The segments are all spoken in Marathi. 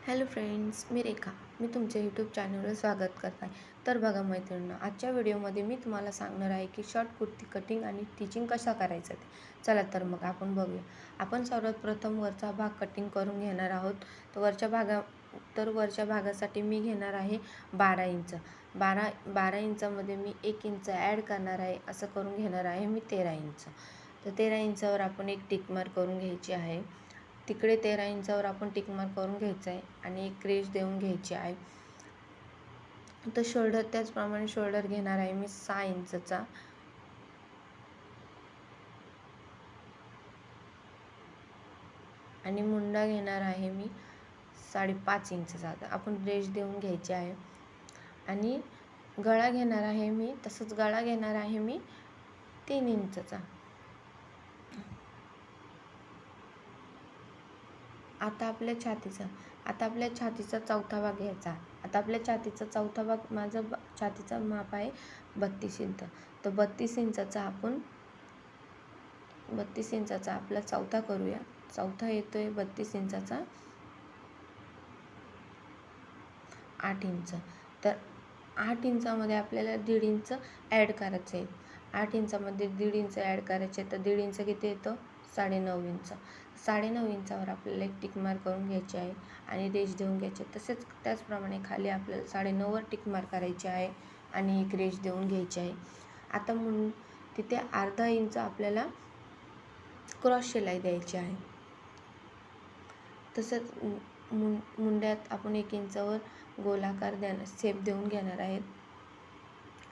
हॅलो फ्रेंड्स, मी रेखा. मी तुमच्या यूट्यूब चॅनलवर स्वागत करत आहे. तर बघा मैत्रिणींनो, आजच्या व्हिडिओमध्ये मी तुम्हाला सांगणार आहे की शॉर्ट कुर्ती कटिंग आणि स्टिचिंग कशा करायचं ते. चला तर मग आपण बघूया. आपण सर्वात प्रथम वरचा भाग कटिंग करून घेणार आहोत. तर वरच्या भागासाठी मी घेणार आहे 12 इंच. 12 इंचामध्ये मी 1 इंच ॲड करणार आहे. असं करून घेणार आहे मी 13 इंच. तर 13 इंचावर आपण एक टिक मार्क करून घ्यायची आहे. तिकडे 13 इंचावर आपण टिक मार्क करून घ्यायचं आहे आणि एक क्रेश देऊन घ्यायची आहे. तर शोल्डर त्याचप्रमाणे शोल्डर घेणार आहे मी 6 इंचचा आणि मुंडा घेणार आहे मी 5.5 इंचचा. आपण रेश देऊन घ्यायची आहे आणि गळा घेणार आहे मी तसंच गळा घेणार आहे मी 3 इंचचा. आता आपल्या छातीचा चौथा भाग घ्यायचा. आता आपल्या छातीचा चौथा भाग, छातीचा माप आहे 32 इंच. तर 32 इंचाचा आपला चौथा करूया. चौथा येतोय 32 इंचाचा 8 इंच. तर 8 इंचामध्ये आपल्याला 1.5 इंच ॲड करायचं आहे. 8 इंचामध्ये 1.5 इंच ॲड करायचे तर 1.5 इंच किती येतं? 9.5 इंच. 9.5 इंचावर आपल्याला एक टिक मार्क करून घ्यायची आहे आणि रेश देऊन घ्यायची. तसेच त्याचप्रमाणे खाली आपल्याला 9.5वर टिक मार्क करायची आहे आणि एक रेश देऊन घ्यायची आहे. आता तिथे अर्धा इंच आपल्याला क्रॉस शिलाई द्यायची आहे. तसंच मुंड्यात आपण 1 इंचावर गोलाकार शेप देऊन घेणार आहेत.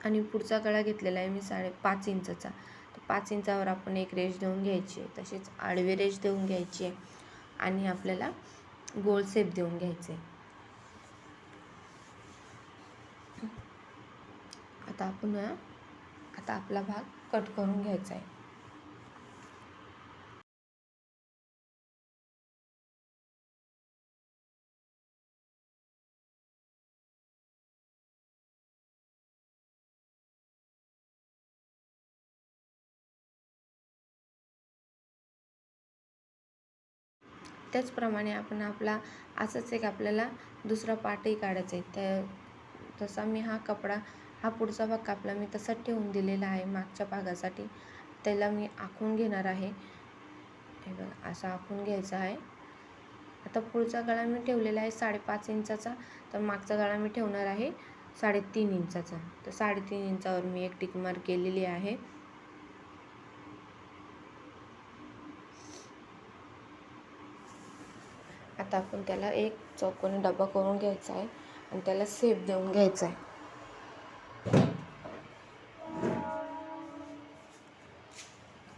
आणि पुढचा गळा घेतलेला आहे मी 5.5 इंचचा. तर 5 इंचावर आपण एक रेश देऊन घ्यायची आहे. तसेच आडवी रेश देऊन घ्यायची आहे आणि आपल्याला गोल शेप देऊन घ्यायचे. आता आपला भाग कट करून घ्यायचा आहे. त्याचप्रमाणे आपण असंच एक आपल्याला दुसरा पार्टही काढायचा आहे. तसा मी हा पुढचा भाग कापला मी तसाच ठेवून दिलेला आहे मागच्या भागासाठी. त्याला मी आखून घेणार आहे. हे बघा, असं आखून घ्यायचं आहे. आता पुढचा गळा मी ठेवलेला आहे 5.5 इंचाचा. तर मागचा गळा मी ठेवणार आहे 3.5 इंचाचा. तर 3.5 इंचावर मी एक टिक मार्क केलेली आहे. आता आपण त्याला एक चौकोनी डबा करून घ्यायचा आहे आणि त्याला शेप देऊन घ्यायचा आहे.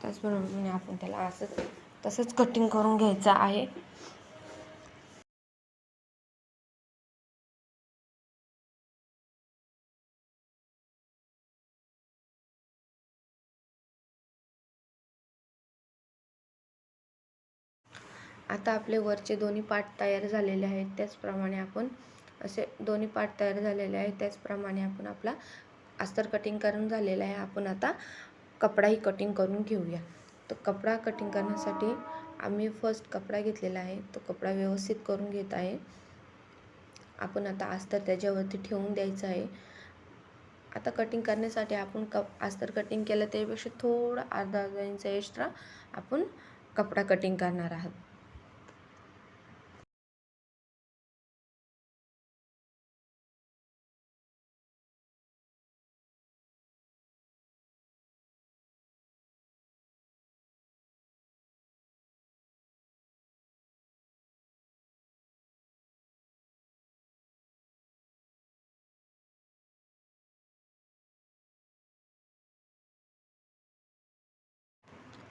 त्याचप्रमाणे आपण त्याला तसंच कटिंग करून घ्यायचं आहे. आता आपले वरचे दोन्ही पार्ट तयार झालेले आहेत. त्याचप्रमाणे आपण असे दोन्ही पार्ट तयार झालेले आहेत. त्याचप्रमाणे आपण आपला अस्तर कटिंग करून झालेला आहे. आपण आता कपडाही कटिंग करून घेऊया. तर कपडा कटिंग करण्यासाठी आम्ही फर्स्ट कपडा घेतलेला आहे. तो कपडा व्यवस्थित करून घेत आहे. आपण आता अस्तर त्याच्यावरती ठेवून द्यायचं आहे. आता कटिंग करण्यासाठी आपण अस्तर कटिंग केलं त्यापेक्षा थोडं अर्धा इंच एक्स्ट्रा आपण कपडा कटिंग करणार आहोत.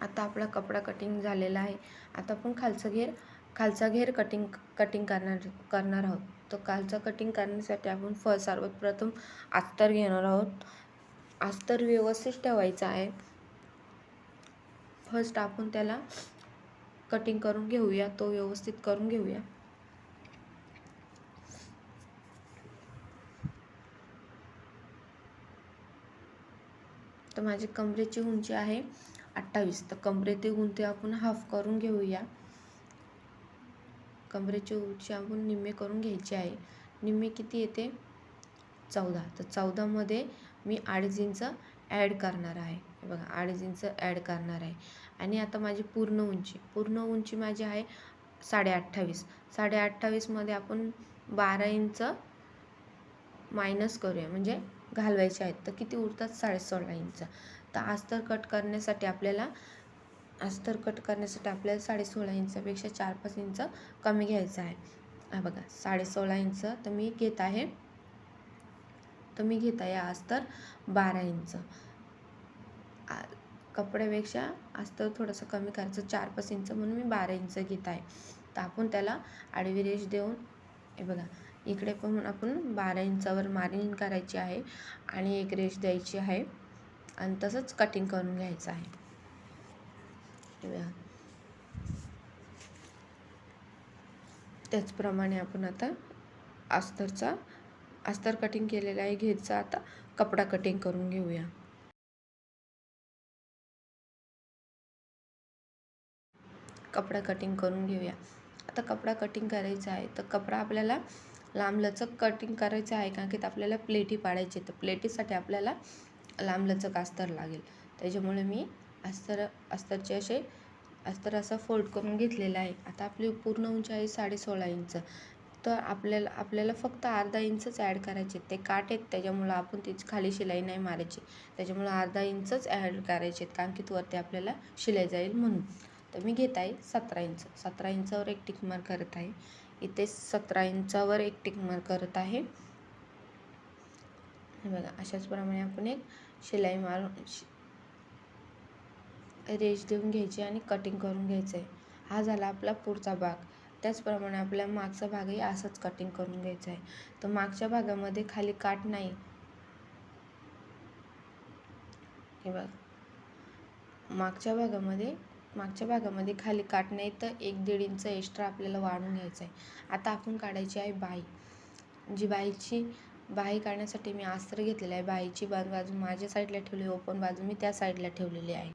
आता आपला कपडा कटिंग झालेला आहे. आता आपण खालचा घेर कटिंग करणार आहोत. तो खालचा कटिंग करण्यासाठी आपण सर्वात प्रथम अस्तर घेणार आहोत. अस्तर व्यवस्थित ठेवायचं आहे. फर्स्ट आपण त्याला कटिंग करून घेऊया, तो व्यवस्थित करून घेऊया. तर माझी कमरेची उंची आहे 28. तर कमरेची उंची आपण हाफ करून घेऊया. कमरेची उंची आपण निम्मे करून घ्यायची आहे. निम्मे किती येते? 14. तर 14मध्ये मी 2.5 इंच ॲड करणार आहे. हे बघा 2.5 इंच ॲड करणार आहे. आणि आता माझी पूर्ण उंची माझी आहे 28.5. 28.5मध्ये आपण 12 इंच मायनस करूया, म्हणजे घालवायचे आहेत. तर किती उरतात? 16.5 इंच. तर अस्तर कट करण्यासाठी आपल्याला 16.5 इंचापेक्षा 4-5 इंच कमी घ्यायचं आहे. हा बघा 16.5 इंच तर मी घेत आहे अस्तर 12 इंच. कपड्यापेक्षा अस्तर थोडंसं कमी करायचं, 4-5 इंच, म्हणून मी 12 इंच घेत आहे. तर आपण त्याला आडवी रेष देऊन हे बघा इकडे पण आपण 12 इंचावर मार्जिन करायची आहे आणि एक रेष द्यायची आहे आणि तसंच कटिंग करून घ्यायचं आहे. त्याचप्रमाणे आपण आता अस्तर कटिंग केलेलं आहे, घ्यायचं. आता कपडा कटिंग करून घेऊया. आता कपडा कटिंग करायचा आहे. तर कपडा आपल्याला लांबलचक कटिंग करायचं आहे, कारण की आपल्याला प्लेटी पाडायची. तर प्लेटीसाठी आपल्याला लांबलचक अस्तर लागेल. त्याच्यामुळे मी अस्तरचे अस्तर असं फोल्ड करून घेतलेलं आहे. आता आपली पूर्ण उंची आहे 16.5 इंच. तर आपल्याला फक्त अर्धा इंचच ॲड करायचे. ते काट आहेत त्याच्यामुळं आपण त्याची खाली शिलाई नाही मारायची. त्याच्यामुळं अर्धा इंचच ॲड करायचे, कारण की वरती आपल्याला शिलाई जाईल म्हणून. तर मी घेत आहे 17 इंच. 17 इंचावर एक टिक मार्क करत आहे. इथे 17 इंचावर एक टिक मार्क करत आहे. हे बघा अशाच प्रमाणे आपण एक शिलाई मारून रेष देऊन घ्यायची आणि कटिंग करून घ्यायचं आहे. हा झाला आपला पुढचा भाग. त्याचप्रमाणे आपल्या मागचा भागही असंच कटिंग करून घ्यायचा आहे. तर मागच्या भागामध्ये खाली काट नाही. हे बघा मागच्या भागामध्ये खाली काट नाही, तर 1-1.5 इंच एक्स्ट्रा आपल्याला वाढून घ्यायचं आहे. आता आपण काढायची आहे बाही. बाही काढण्यासाठी मी अस्तर घेतलेलं आहे. बाहीची बाजू माझ्या साईडला ठेवली, ओपन बाजू मी त्या साईडला ठेवलेली आहे.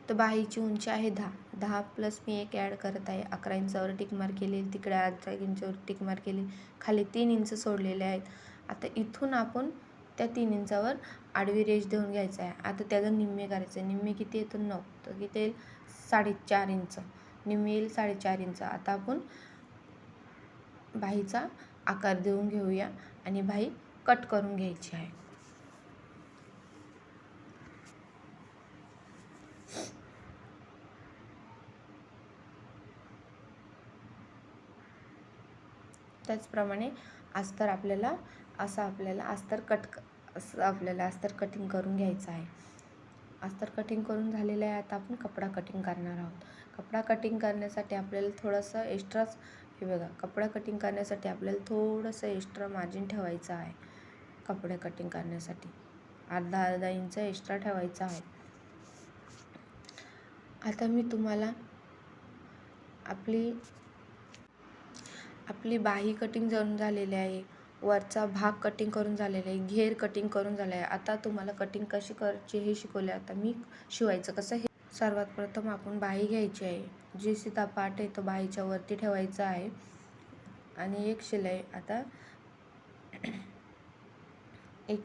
तर बाहीची उंची आहे 10 प्लस मी एक ॲड करत आहे. 11 इंचावर टिक मार्क केली, तिकडे 11 इंचावर टिक मार्क केली, खाली 3 इंच सोडलेले आहेत. आता इथून आपण त्या 3 इंचावर आडवी रेष देऊन घ्यायचं आहे. आता त्याचं निम्मे करायचं आहे. निम्मे किती येतं? 9. तर किती येईल? 4.5 इंच. निम्मे येईल 4.5 इंच. आता आपण बाहीचा आकार देऊन घेऊया आणि बाही कट करून घ्यायची आहे. त्याचप्रमाणे आपल्याला अस्तर कटिंग करून घ्यायचं आहे. अस्तर कटिंग करून झालेलं आहे. आता आपण कपडा कटिंग करणार आहोत. कपडा कटिंग करण्यासाठी आपल्याला थोडंसं एक्स्ट्राच कपडा कटिंग करण्यासाठी आपल्याला थोडंसं एक्स्ट्रा मार्जिन ठेवायचं आहे. कपडे कटिंग करण्यासाठी अर्धा इंच एक्स्ट्रा ठेवायचा आहे. आता मी तुम्हाला आपली बाही कटिंग करून झालेली आहे. वरचा भाग कटिंग करून झालेला आहे. घेर कटिंग करून झाला आहे. आता तुम्हाला कटिंग कशी करायची हे शिकवले. आता मी शिवायचं कसं हे. सर्वात प्रथम आपण बाही घ्यायची आहे. जे सीधा पार्ट आहे तो बाहीच्या वरती ठेवायचा आहे आणि एक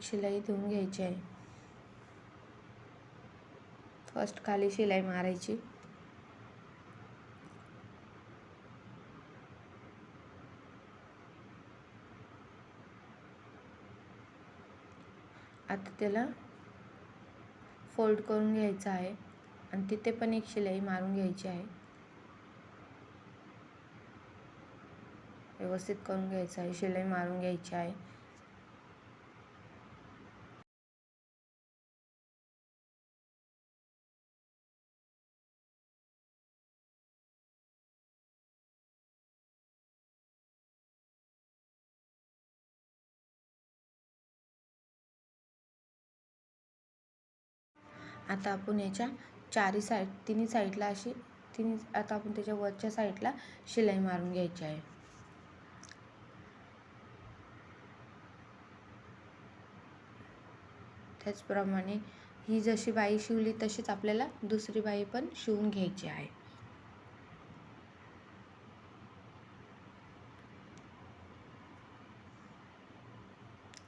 शिलाई देऊन घ्यायची आहे. फर्स्ट खाली शिलाई मारायची. आता त्याला फोल्ड करून घ्यायचं आहे आणि तिथे पण एक शिलाई मारून घ्यायची आहे. व्यवस्थित करून घ्यायचं आहे, शिलाई मारून घ्यायची आहे. आता आपण याच्या तिन्ही साईडला आता आपण त्याच्या वरच्या साईडला शिलाई मारून घ्यायची आहे. त्याचप्रमाणे ही जशी बाही शिवली तशीच आपल्याला दुसरी बाही पण शिवून घ्यायची आहे.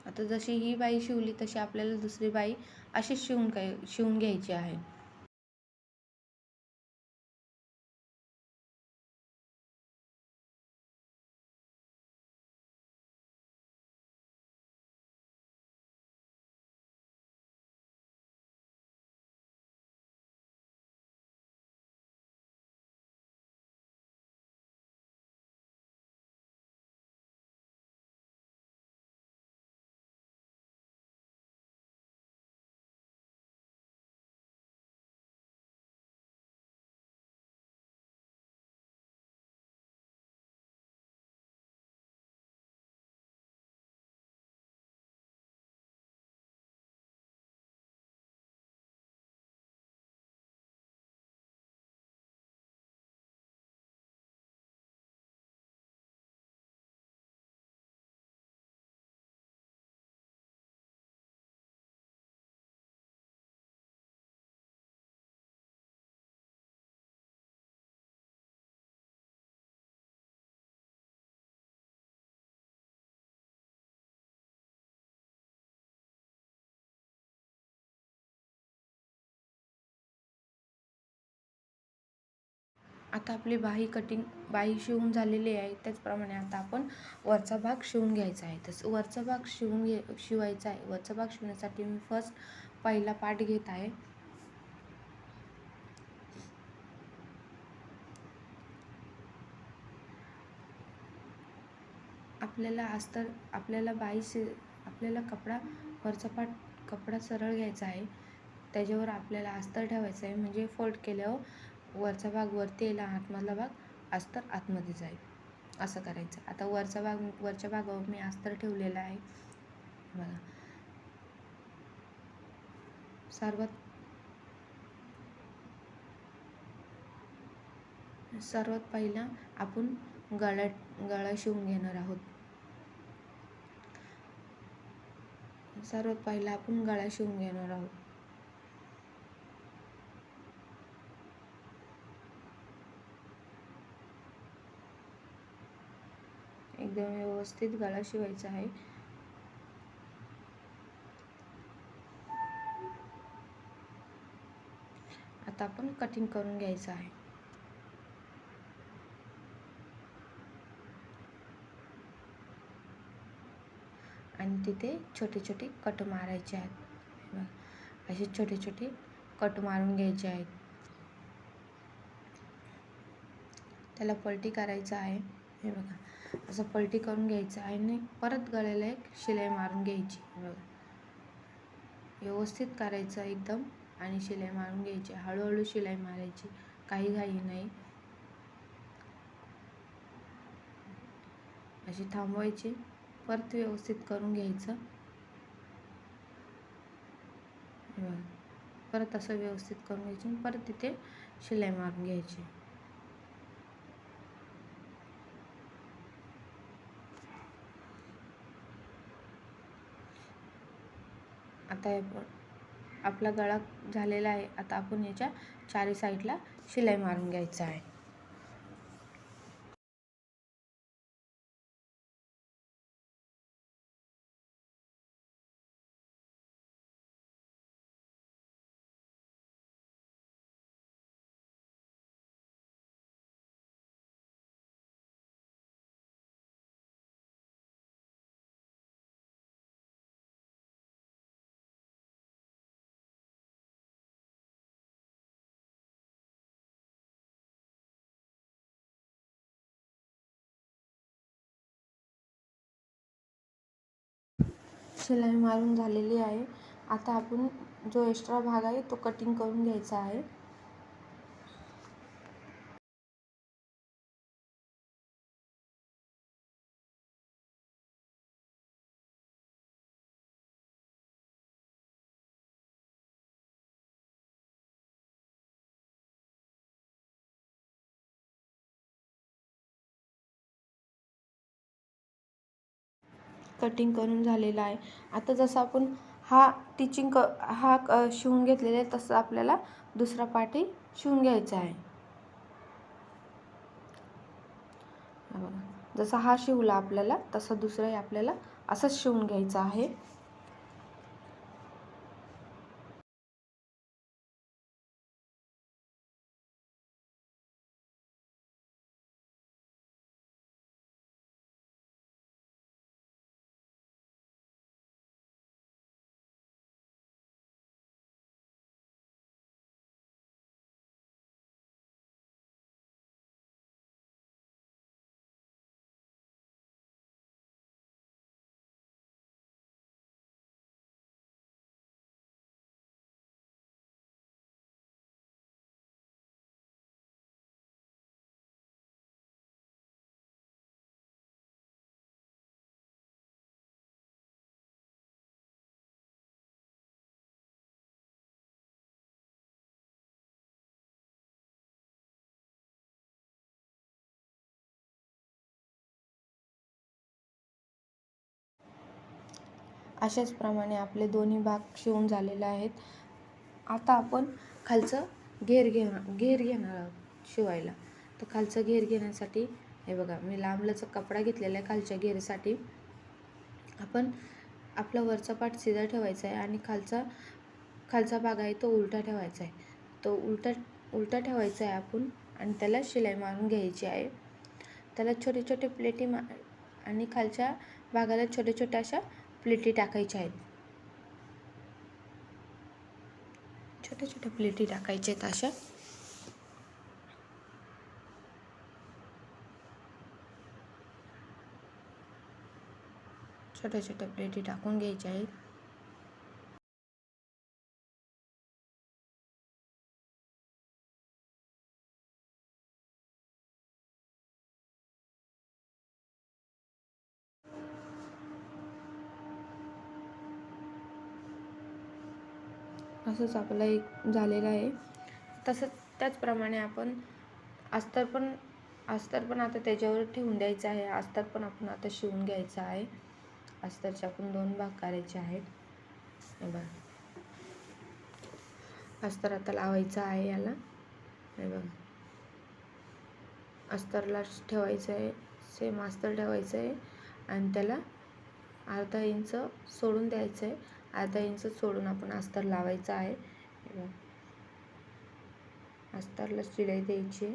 आता जशी ही बाई शिवली तशी आपल्याला दुसरी बाई अशीच शिवून घ्यायची आहे. आता आपली बाही शिवून झालेली आहे. त्याचप्रमाणे आता आपण वरचा भाग शिवून घ्यायचा आहे. तसं वरचा भाग शिवायचा आहे. वरचा भाग शिवण्यासाठी मी पहिला पार्ट घेत आहे. आपल्याला वरचा कपडा सरळ घ्यायचा आहे. त्याच्यावर आपल्याला अस्तर ठेवायचं आहे, म्हणजे फोल्ड केल्यावर वरचा भाग वरती येईल, आतमधला भाग अस्तर आतमध्ये जाईल. असं करायचं. आता वरच्या भागावर मी अस्तर ठेवलेला आहे बघा. सर्वात पहिला आपण गळा शिवून घेणार आहोत. एकदम व्यवस्थित गळा शिवायचा आहे. आता आपण कटिंग करून घ्यायचं आहे. आणि तिथे छोटे छोटे कट मारायचे आहेत. असे छोटे छोटे कट मारून घ्यायचे आहेत. त्याला पलटी करायचं आहे. हे बघा, असं पलटी करून घ्यायचं आहे आणि परत गळ्याला एक शिलाई मारून घ्यायची. बघा, व्यवस्थित करायचं एकदम आणि शिलाई मारून घ्यायची. हळूहळू शिलाई मारायची, काही घाई नाही. अशी थांबवायची, परत व्यवस्थित करून घ्यायचं. परत असं व्यवस्थित करून घ्यायची, परत तिथे शिलाई मारून घ्यायची. आता आपला गळा झालेला आहे. आता आपण याच्या चारी साईडला शिलाई मारून घ्यायचं आहे. शिलाई मारून झालेली आहे. आता आपण जो एक्स्ट्रा भाग आहे तो कटिंग करून घ्यायचा आहे. कटिंग करून झालेला आहे. आता जसं आपण हा शिवून घेतलेला आहे, तसं आपल्याला दुसरा पार्टही शिवून घ्यायचा आहे. बघा, जसा हा शिवला आपल्याला, तसा दुसराही आपल्याला असंच शिवून घ्यायचं आहे. अशाच प्रमाणे आपले दोन्ही भाग शिवून झालेले आहेत. आता आपण खालचं घेर घेणार आहोत शिवायला. तर खालचं घेर घेण्यासाठी हे बघा, मी लांबलचक कपडा घेतलेला आहे. खालच्या घेरसाठी आपण आपला वरचा पार्ट सीधा ठेवायचा आहे आणि खालचा भाग आहे तो उलटा ठेवायचा आहे. तो उलटा ठेवायचा आहे आपण आणि त्याला शिलाई मारून घ्यायची आहे. त्याला छोटे छोटे प्लेटी आणि खालच्या भागाला छोट्या छोट्या अशा प्लेटी टाकायच्या आहेत. छोट्या छोट्या प्लेटी टाकायच्या आहेत अशा. छोट्या छोट्या प्लेटी टाकून घ्यायच्या आहेत. असंच आपलं एक झालेलं आहे. तसंच त्याचप्रमाणे आपण अस्तर पण आता त्याच्यावर ठेवून द्यायचं आहे. अस्तर पण आपण आता शिवून घ्यायचं आहे. अस्तरचे आपण 2 भाग करायचे आहेत. हे बघा, अस्तर आता लावायचं आहे याला. हे बघा, अस्तरला ठेवायचं आहे, सेम अस्तर ठेवायचं आहे आणि त्याला अर्धा इंच सोडून द्यायचं आहे. अर्धा इंच सोडून आपण अस्तर लावायचं आहे. अस्तरला शिलाई द्यायची.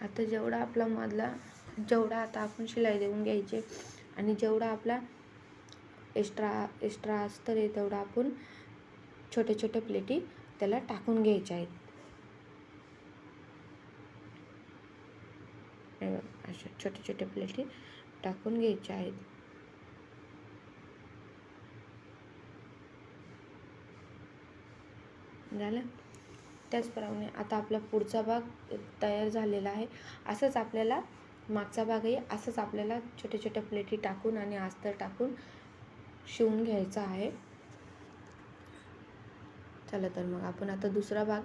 आता जेवढा आपला मधला आता आपण शिलाई देऊन घ्यायची आणि जेवढा आपला एक्स्ट्रा अस्तर आहे तेवढा आपण छोट्या छोट्या प्लेटी त्याला टाकून घ्यायच्या आहेत. अशा छोट्या छोट्या प्लेटी टाकून घ्यायच्या आहेत. झालं. त्याचप्रमाणे आता आपला पुढचा भाग तयार झालेला आहे. असंच आपल्याला मागचा भागही असंच आपल्याला छोट्या छोट्या प्लेटी टाकून आणि अस्तर टाकून शिवून घ्यायचा आहे. चला तर मग आपण आता दुसरा भाग,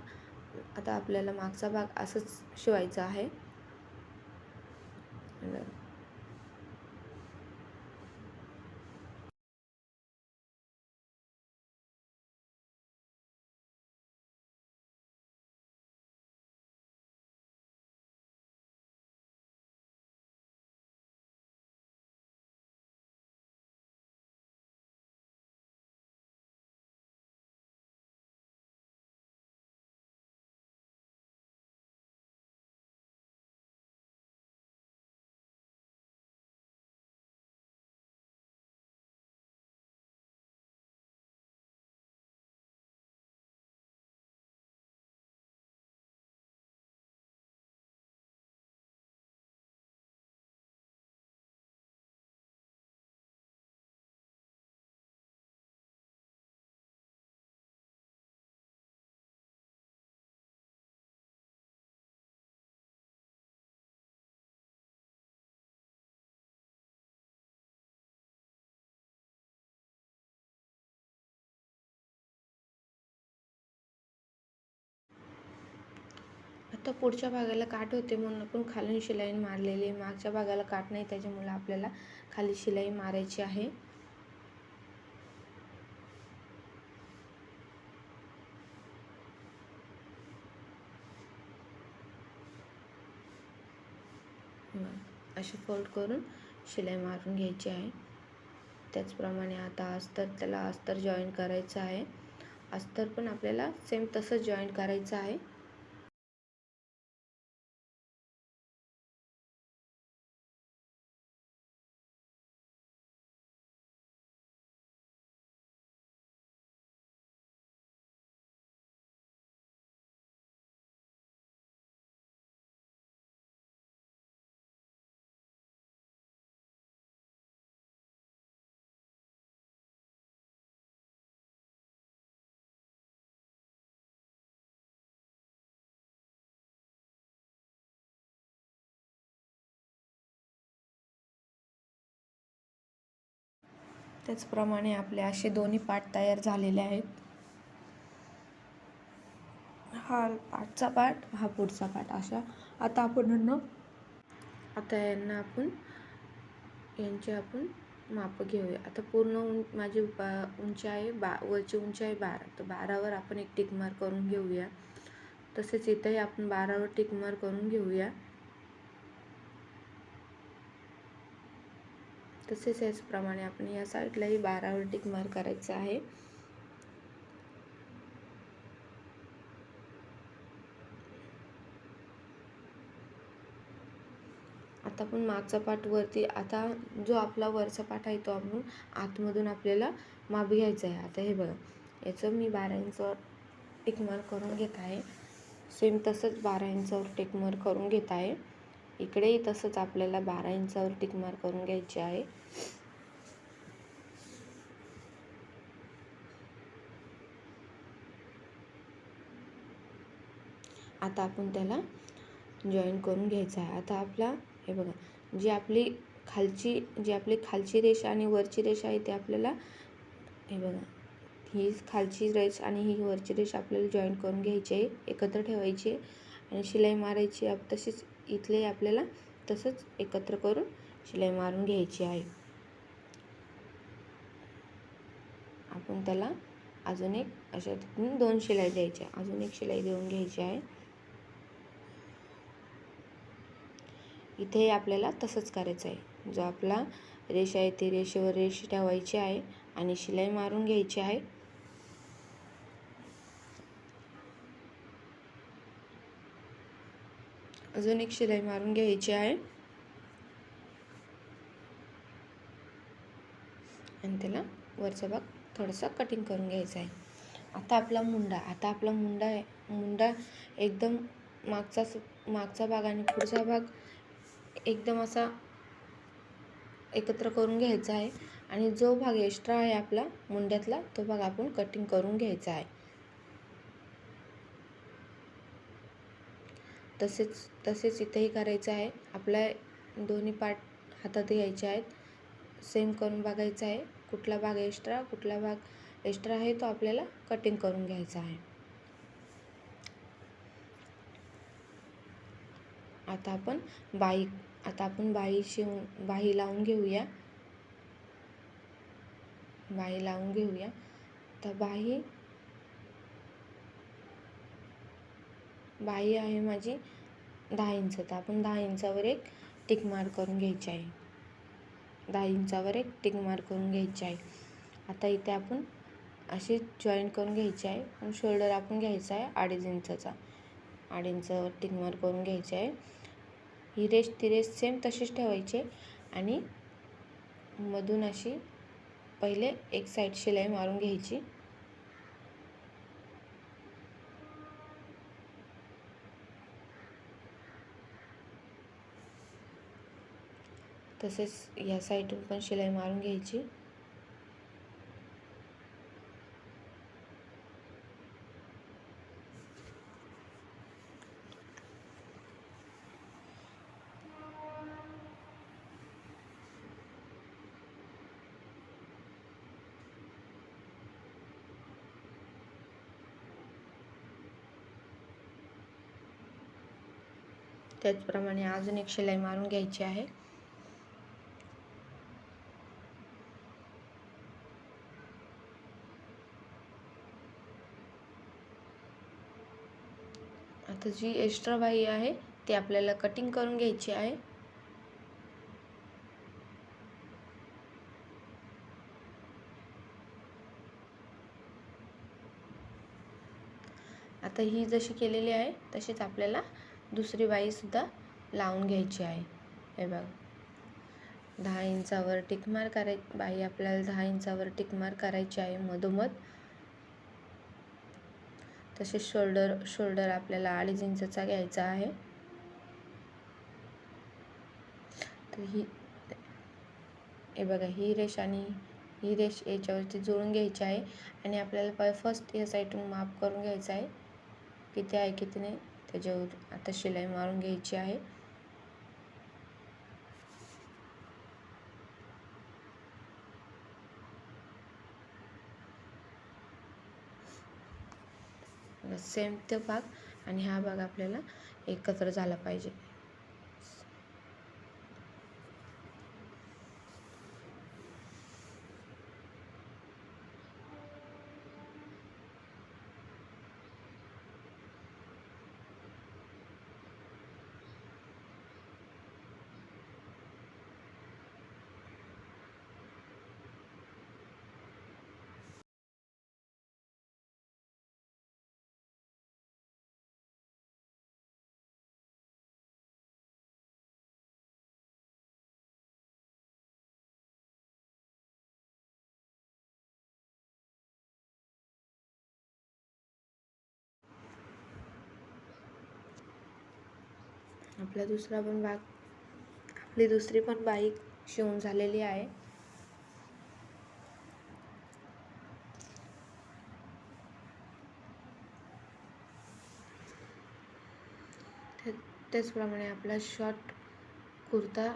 आता आपल्याला मागचा भाग असंच शिवायचा आहे. आता पुढच्या भागाला काठ होते म्हणून आपण खालून शिलाई मारलेली आहे. मागच्या भागाला काठ नाही, त्याच्यामुळे आपल्याला खाली शिलाई मारायची आहे. असे फोल्ड करून शिलाई मारून घ्यायची आहे। त्याचप्रमाणे आता त्याला अस्तर जॉईन करायचं आहे। अस्तर पण आपल्याला सेम तसंच जॉईन करायचं आहे। त्याचप्रमाणे आपले असे दोन्ही पार्ट तयार झालेले आहेत। हा पाठचा पार्ट, हा पुढचा पार्ट अशा। आता आपण यांचे आपण माप घेऊया। आता पूर्ण माझी उंची आहे वरची उंची आहे 12, तर 12वर आपण एक टिक मार्क करून घेऊया। तसेच इथेही आपण 12वर टिक मार्क करून घेऊया। तसेच याचप्रमाणे आपण या साईडलाही 12वर टिक मार्क करायचं आहे। आता आपण मागचा पार्ट वरती, आता जो आपला वरचा पार्ट आहे तो आपण आतमधून आपल्याला माप घ्यायचा आहे। आता हे बघा, याचं मी 12 इंचवर टिक मार्क करून घेत आहे। सेम तसंच 12 इंचावर टिक मार्क करून घेत आहे। इकडेही तसंच आपल्याला 12 इंचावर टिक मार्क करून घ्यायचे आहे। आता आपण त्याला जॉईन करून घ्यायचं आहे। आता आपला हे बघा, जी आपली खालची रेष आणि वरची रेष आहे ते आपल्याला, हे बघा, ही खालची रेष आणि ही वरची रेष आपल्याला जॉईन करून घ्यायची आहे, एकत्र ठेवायची आणि शिलाई मारायची। तसेच इथले आपल्याला तसंच एकत्र करून शिलाई मारून घ्यायची आहे। आपण त्याला अजून एक अशा 2 शिलाई द्यायच्या, अजून एक शिलाई देऊन घ्यायची आहे। इथे आपल्याला तसंच करायचं आहे। जो आपला रेष आहे ती रेषेवर रेष ठेवायची आहे आणि शिलाई मारून घ्यायची आहे। अजून एक शिलाई मारून घ्यायची आहे आणि त्याला वरचा भाग थोडासा कटिंग करून घ्यायचा आहे। आता आपला मुंडा एकदम मागचा भाग आणि पुढचा भाग एकदम असा एकत्र करून घ्यायचा आहे आणि जो भाग एक्स्ट्रा आहे आपला मुंड्यातला तो भाग आपण कटिंग करून घ्यायचा आहे। तसेच इथेही करायचं आहे। आपल्या दोन्ही पार्ट हातात घ्यायचे आहेत, सेम करून बघायचं आहे। कुठला भाग एक्स्ट्रा आहे तो आपल्याला कटिंग करून घ्यायचा आहे। आता आपण बाही लावून घेऊया। तर बाही आहे माझी 10 इंच, तर आपण 10 इंचावर एक टिक मार्क करून घ्यायची आहे। 10 इंचावर एक टिक मार्क करून घ्यायची आहे। आता इथे आपण अशी जॉईन करून घ्यायची आहे आणि शोल्डर आपण घ्यायचा आहे 2.5 इंचाचा। 2.5 इंचावर टिक मार्क करून घ्यायची आहे। ही ती रेष सेम तशीच ठेवायची आणि मधून अशी पहिले एक साईड शिलाई मारून घ्यायची। तसेच या साईडून पण शिलाई मारून घ्यायची। त्याचप्रमाणे अजून एक शिलाई मारून घ्यायची आहे। आता जी एक्स्ट्रा बाही आहे ती आपल्याला कटिंग करून घ्यायची आहे। आता ही जशी केलेली आहे तशीच आपल्याला दुसरी बाहीसुद्धा लावून घ्यायची आहे. हे बघा 10 इंचावर टिकमार बाही आपल्याला 10 इंचावर टिकमार करायची आहे मधोमध. तसेच शोल्डर आपल्याला 2.5 इंचाचा घ्यायचा आहे. तर हे बघा ही रेष आणि ही रेष याच्यावरती जोडून घ्यायची आहे आणि आपल्याला फर्स्ट या साईडून माप करून घ्यायचं आहे किती आहे किती नाही. त्याच्यावर आता शिलाई मारून घ्यायची आहे. सेम तो भाग आणि हा भाग आपल्याला एकत्र झाला पाहिजे. आपला दुसरा पण भाग आपली दुसरी पण बाही शिवून झालेली आहे. त्याचप्रमाणे आपला शॉर्ट कुर्ता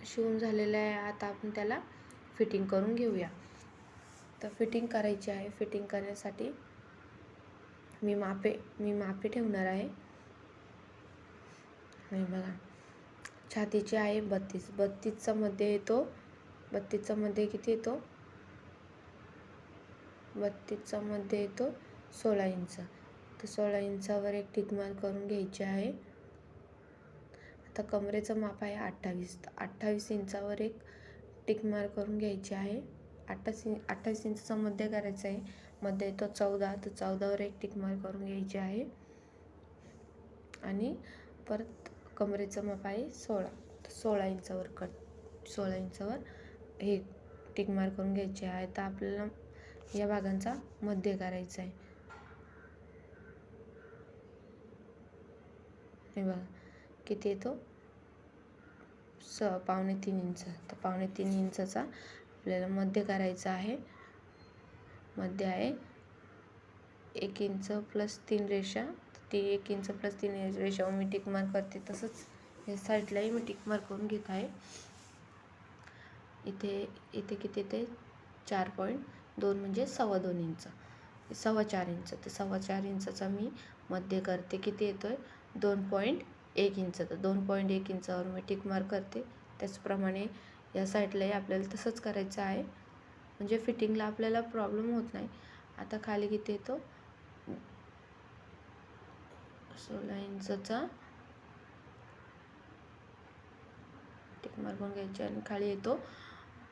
शिवून झालेला आहे. आता आपण त्याला फिटिंग करून घेऊया. तर फिटिंग करायची आहे. फिटिंग करण्यासाठी मी मापे ठेवणार आहे. आणि बघा छातीची आहे 32. 32चा मध्ये येतो. 32चा मध्ये किती येतो? 32चा मध्ये येतो 16 इंच. तर 16 इंचावर एक टिकमार करून घ्यायची आहे. आता कमरेचं माप आहे 28. 28 इंचावर एक टिकमार करून घ्यायची आहे. 28 इंचाचा मध्ये करायचा आहे. मध्ये येतो 14. तर 14वर एक टिकमार करून घ्यायची आहे. आणि परत कमरेचं माप आहे 16. तर 16 इंचावर हे टिकमार करून घ्यायचे आहे. तर आपल्याला या भागांचा मध्ये करायचा आहे. हे बघा किती येतो? 3.25 इंच. तर 3.25 इंचाचा आपल्याला मध्ये करायचा आहे. मध्ये आहे 1 इंच प्लस 3 रेषा. ती 1 इंच प्लस 3 रेषा मी टिकमार करते. तसंच या साईडलाही मी टिकमार करून घेत आहे. इथे किती ते 4.2 म्हणजे 2.25 इंच, 4.25 इंच. तर 4.25 इंचाचा मी मध्ये करते. किती येतोय? 2.1 इंच. तर 2.1 इंचावर मी टिकमार करते. त्याचप्रमाणे या साईडलाही आपल्याला तसंच करायचं आहे. म्हणजे फिटिंगला आपल्याला प्रॉब्लेम होत नाही. आता खाली किती येतो? 16 इंचचा टिकमार करून घ्यायची आणि खाली येतो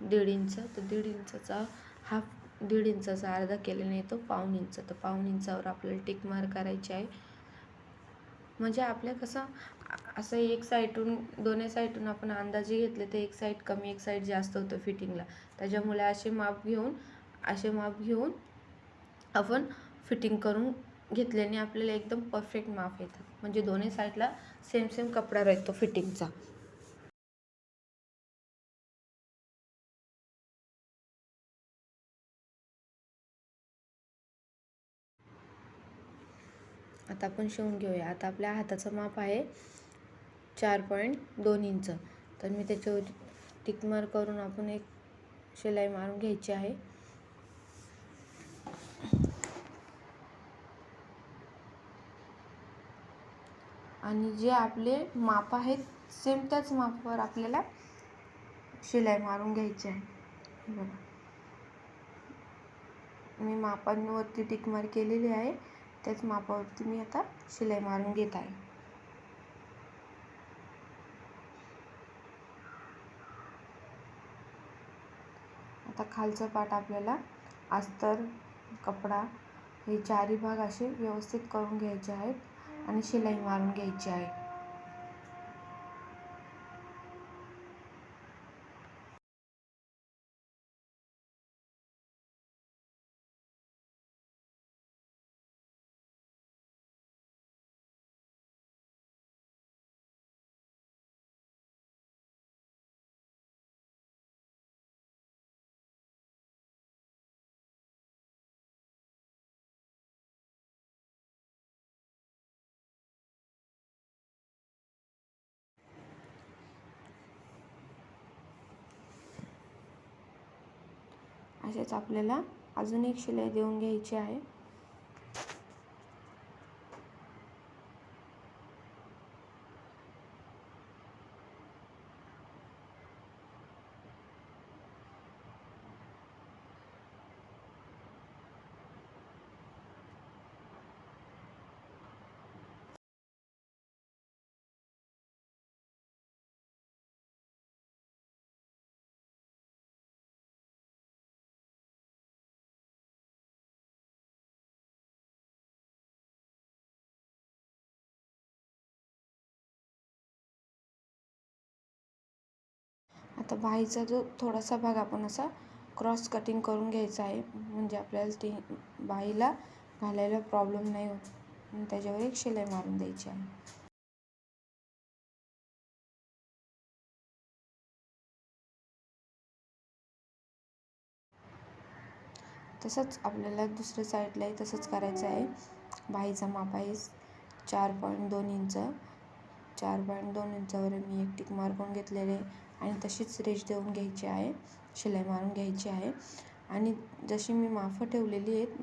1.5 इंच. तर 1.5 इंचाचा हाफ 1.5 इंचाचा अर्धा केल्याने येतो 1.25 इंच. तर 1.25 इंचावर आपल्याला टिकमार करायची आहे. म्हणजे आपल्या कसं असं एक साईडून दोन्ही साईडून आपण अंदाजे घेतले तर एक साईड कमी एक साईड जास्त होतं फिटिंगला. त्याच्यामुळे असे माप घेऊन आपण फिटिंग करून घेतल्याने आपल्याला एकदम परफेक्ट माप येतात. म्हणजे दोन्ही साईडला सेम कपडा राहतो फिटिंगचा. आता आपण शिवून घेऊया. आता आपल्या हाताचं माप आहे 4.2 इंच. तर मी त्याच्यावर टिकमार करून आपण एक शिलाई मारून घ्यायची आहे. आणि जे आपले माप आहेत सेम त्याच मापावर आपल्याला शिलाई मारून घ्यायची आहे. बघा मी मापांवरती टिकमार केलेली आहे. त्याच मापावरती मी आता शिलाई मारून घेत आहे. आता खालचा पार्ट आपल्याला अस्तर कपडा हे चारही भाग असे व्यवस्थित करून घ्यायचे आहेत आणि शिलाई मारून घ्यायची आहे. असेच आपल्याला अजून एक शिलाई देऊन घ्यायची आहे. आता बाहीचा जो थोडासा भाग आपण असा क्रॉस कटिंग करून घ्यायचा आहे, म्हणजे आपल्याला ती बाहीला घालायला प्रॉब्लेम नाही होत. त्याच्यावर एक शिलाई मारून द्यायची आहे. तसंच आपल्याला दुसऱ्या साईडलाही तसंच करायचं आहे. बाहीचा माप आहे 4.2 इंच. 4.2 इंचावर मी एक टिक मार्कून घेतलेले आणि तशीच रेष देऊन घ्यायची आहे, शिलाई मारून घ्यायची आहे. आणि जशी मी मापं ठेवलेली आहेत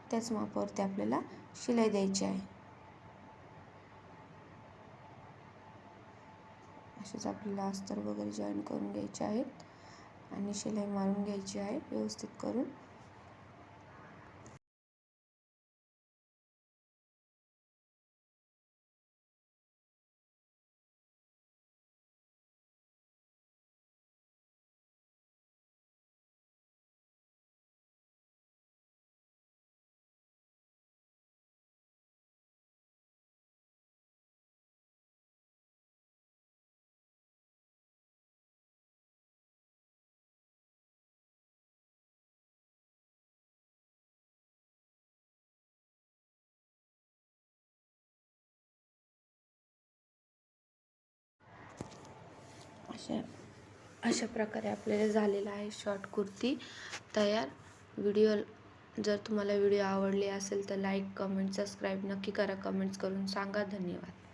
त्याच मापावरती आपल्याला शिलाई द्यायची आहे. असेच आपल्याला अस्तर वगैरे जॉईन करून घ्यायचे आहेत आणि शिलाई मारून घ्यायची आहे व्यवस्थित करून. अशा प्रकारे आपल्याला झालेला आहे शॉर्ट कुर्ती तयार. जर तुम्हाला व्हिडिओ आवडले असेल तर लाईक, कमेंट, सबस्क्राईब नक्की करा. कमेंट्स करून सांगा. धन्यवाद.